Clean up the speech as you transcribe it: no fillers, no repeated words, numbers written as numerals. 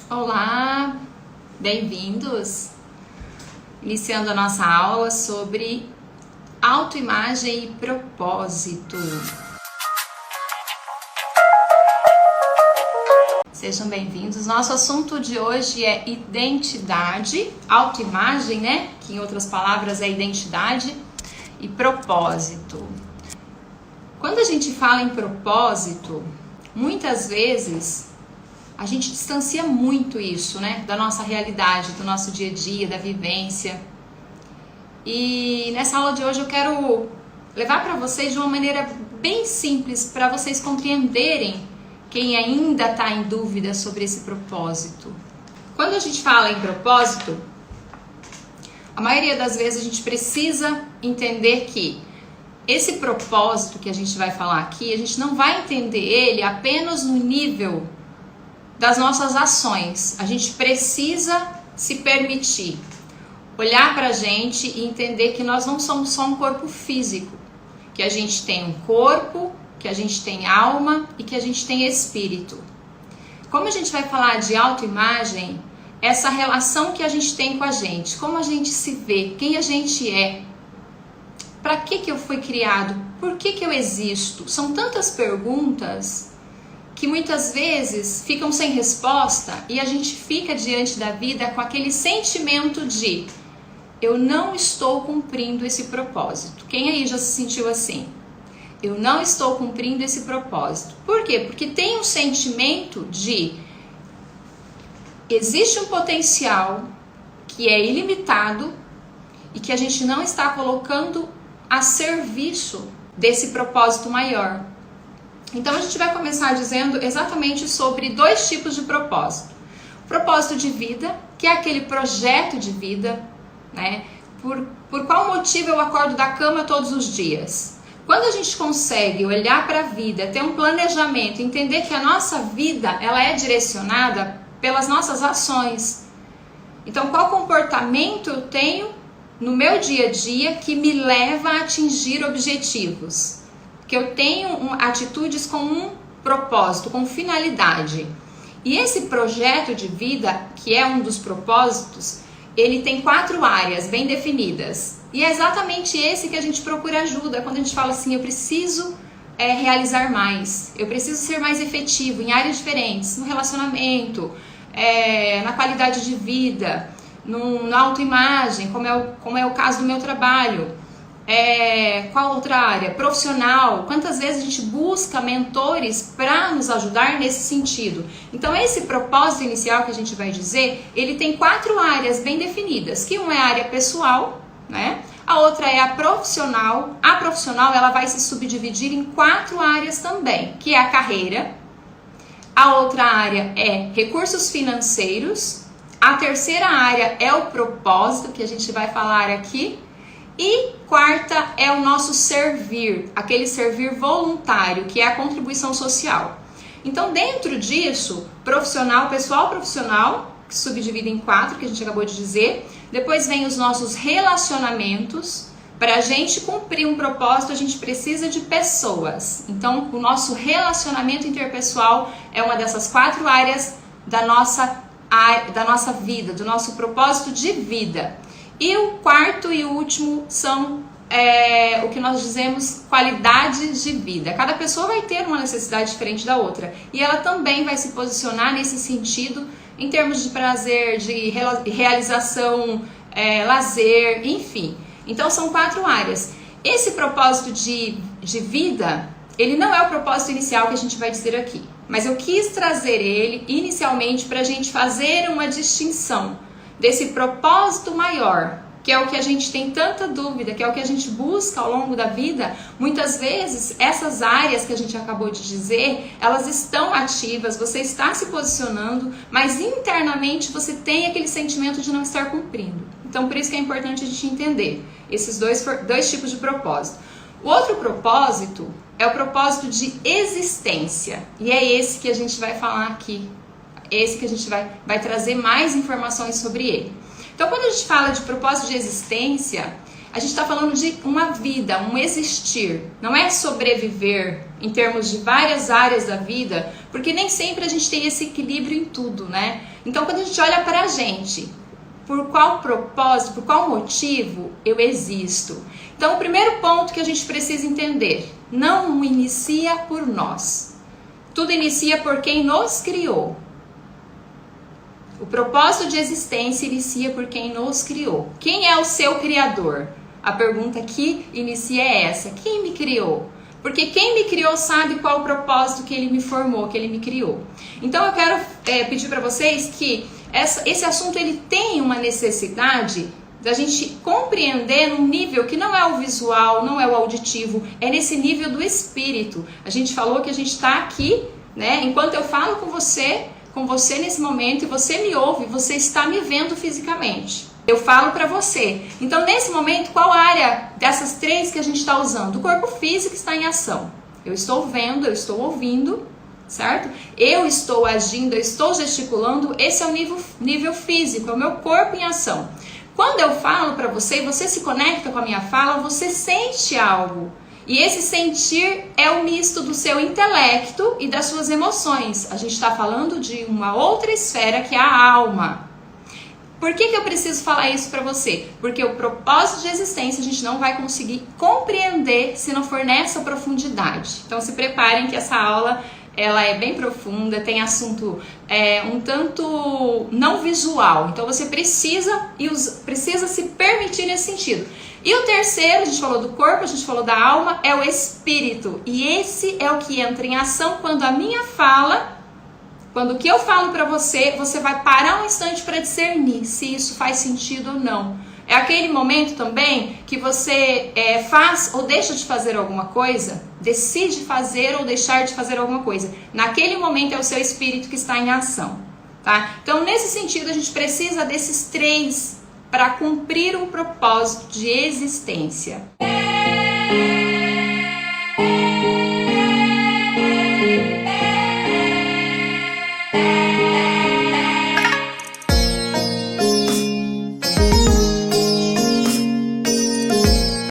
Olá, bem-vindos! Iniciando a nossa aula sobre autoimagem e propósito. Sejam bem-vindos. Nosso assunto de hoje é identidade, autoimagem, né? Que em outras palavras é identidade, e propósito. Quando a gente fala em propósito, muitas vezes a gente distancia muito isso, né? Da nossa realidade, do nosso dia a dia, da vivência. E nessa aula de hoje eu quero levar para vocês de uma maneira bem simples, para vocês compreenderem quem ainda está em dúvida sobre esse propósito. Quando a gente fala em propósito, a maioria das vezes a gente precisa entender que esse propósito que a gente vai falar aqui, a gente não vai entender ele apenas no nível das nossas ações. A gente precisa se permitir olhar para a gente e entender que nós não somos só um corpo físico, que a gente tem um corpo, que a gente tem alma e que a gente tem espírito. Como a gente vai falar de autoimagem, essa relação que a gente tem com a gente, como a gente se vê, quem a gente é, para que eu fui criado, por que eu existo, são tantas perguntas que muitas vezes ficam sem resposta e a gente fica diante da vida com aquele sentimento de eu não estou cumprindo esse propósito. Quem aí já se sentiu assim? Eu não estou cumprindo esse propósito. Por quê? Porque tem um sentimento de existe um potencial que é ilimitado e que a gente não está colocando a serviço desse propósito maior. Então a gente vai começar dizendo exatamente sobre dois tipos de propósito. O propósito de vida, que é aquele projeto de vida, né? Por qual motivo eu acordo da cama todos os dias? Quando a gente consegue olhar para a vida, ter um planejamento, entender que a nossa vida ela é direcionada pelas nossas ações. Então qual comportamento eu tenho no meu dia a dia que me leva a atingir objetivos? Que eu tenho atitudes com um propósito, com finalidade. E esse projeto de vida, que é um dos propósitos, ele tem 4 áreas bem definidas. E é exatamente esse que a gente procura ajuda, quando a gente fala assim, eu preciso realizar mais, eu preciso ser mais efetivo em áreas diferentes, no relacionamento, na qualidade de vida, na autoimagem, como é o caso do meu trabalho. Qual outra área? Profissional. Quantas vezes a gente busca mentores para nos ajudar nesse sentido? Então esse propósito inicial que a gente vai dizer, ele tem 4 áreas bem definidas, que uma é a área pessoal, né? A outra é a profissional. A profissional ela vai se subdividir em 4 áreas também, que é a carreira. A outra área é recursos financeiros. A terceira área é o propósito, que a gente vai falar aqui. E quarta é o nosso servir, aquele servir voluntário, que é a contribuição social. Então, dentro disso, profissional, pessoal profissional, que se subdivide em 4, que a gente acabou de dizer. Depois vem os nossos relacionamentos. Para a gente cumprir um propósito, a gente precisa de pessoas. Então, o nosso relacionamento interpessoal é uma dessas 4 áreas da nossa vida, do nosso propósito de vida. E o quarto e o último são o que nós dizemos qualidade de vida. Cada pessoa vai ter uma necessidade diferente da outra. E ela também vai se posicionar nesse sentido em termos de prazer, de realização, lazer, enfim. Então são 4 áreas. Esse propósito de vida, ele não é o propósito inicial que a gente vai dizer aqui. Mas eu quis trazer ele inicialmente para a gente fazer uma distinção desse propósito maior, que é o que a gente tem tanta dúvida, que é o que a gente busca ao longo da vida. Muitas vezes, essas áreas que a gente acabou de dizer, elas estão ativas, você está se posicionando, mas internamente você tem aquele sentimento de não estar cumprindo. Então, por isso que é importante a gente entender esses dois tipos de propósito. O outro propósito é o propósito de existência, e é esse que a gente vai falar aqui. Esse que a gente vai trazer mais informações sobre ele. Então, quando a gente fala de propósito de existência, a gente está falando de uma vida, um existir. Não é sobreviver em termos de várias áreas da vida, porque nem sempre a gente tem esse equilíbrio em tudo, né? Então, quando a gente olha para a gente, por qual propósito, por qual motivo eu existo? Então, o primeiro ponto que a gente precisa entender, não inicia por nós. Tudo inicia por quem nos criou. O propósito de existência inicia por quem nos criou. Quem é o seu criador? A pergunta que inicia é essa. Quem me criou? Porque quem me criou sabe qual o propósito que ele me formou, que ele me criou. Então eu quero pedir para vocês que esse assunto ele tem uma necessidade da gente compreender num nível que não é o visual, não é o auditivo, é nesse nível do espírito. A gente falou que a gente está aqui, né? Enquanto eu falo com você nesse momento e você me ouve, você está me vendo fisicamente. Eu falo para você. Então, nesse momento, qual área dessas três que a gente está usando? O corpo físico está em ação. Eu estou vendo, eu estou ouvindo, certo? Eu estou agindo, eu estou gesticulando. Esse é o nível físico, é o meu corpo em ação. Quando eu falo para você, você se conecta com a minha fala, você sente algo. E esse sentir é o misto do seu intelecto e das suas emoções. A gente está falando de uma outra esfera que é a alma. Por que eu preciso falar isso para você? Porque o propósito de existência a gente não vai conseguir compreender se não for nessa profundidade. Então se preparem que essa aula ela é bem profunda, tem assunto um tanto não visual. Então você precisa se permitir nesse sentido. E o terceiro, a gente falou do corpo, a gente falou da alma, é o espírito. E esse é o que entra em ação quando a minha fala... Quando o que eu falo para você, você vai parar um instante para discernir se isso faz sentido ou não. É aquele momento também que você faz ou deixa de fazer alguma coisa, decide fazer ou deixar de fazer alguma coisa. Naquele momento é o seu espírito que está em ação, tá? Então, nesse sentido, a gente precisa desses três para cumprir um propósito de existência.